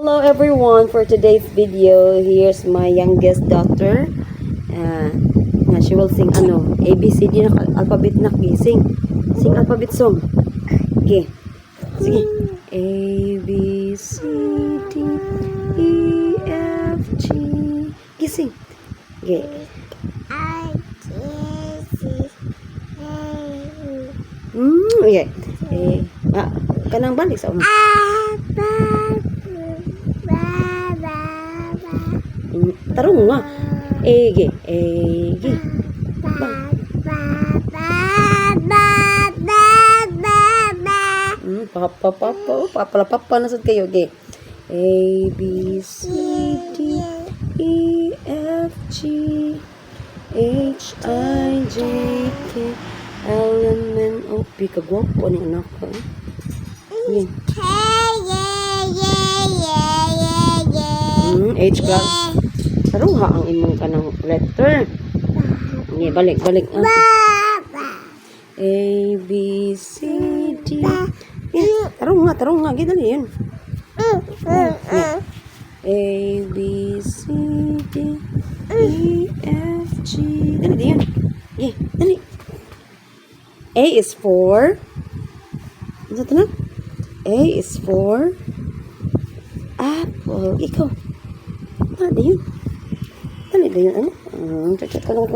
Hello everyone, for today's video, here's my youngest daughter. She will sing ABCD na alphabet na. Sing alphabet song. Okay. Sige. A, B, C, D, E, F, G. Okay, sing. Okay. Okay. Kanang balik sa una. Tarong nga. Ege. Papalapapa na sad kayo. Okay. A, B, C, D, E, F, G, H, I, J, K, L, M, N, O, P. Kagwapo ni anak ko. H class. Tarong ha ang imong kanang letter. Okay, balik. A, B, C, D. Tarong nga. Gidali yun. A, B, C, D, E, F, G. Dali yun. Okay, dali. A is for. Ano ito na? A is for apple. Ikaw. Dali yun. Ano? Chat ka lang.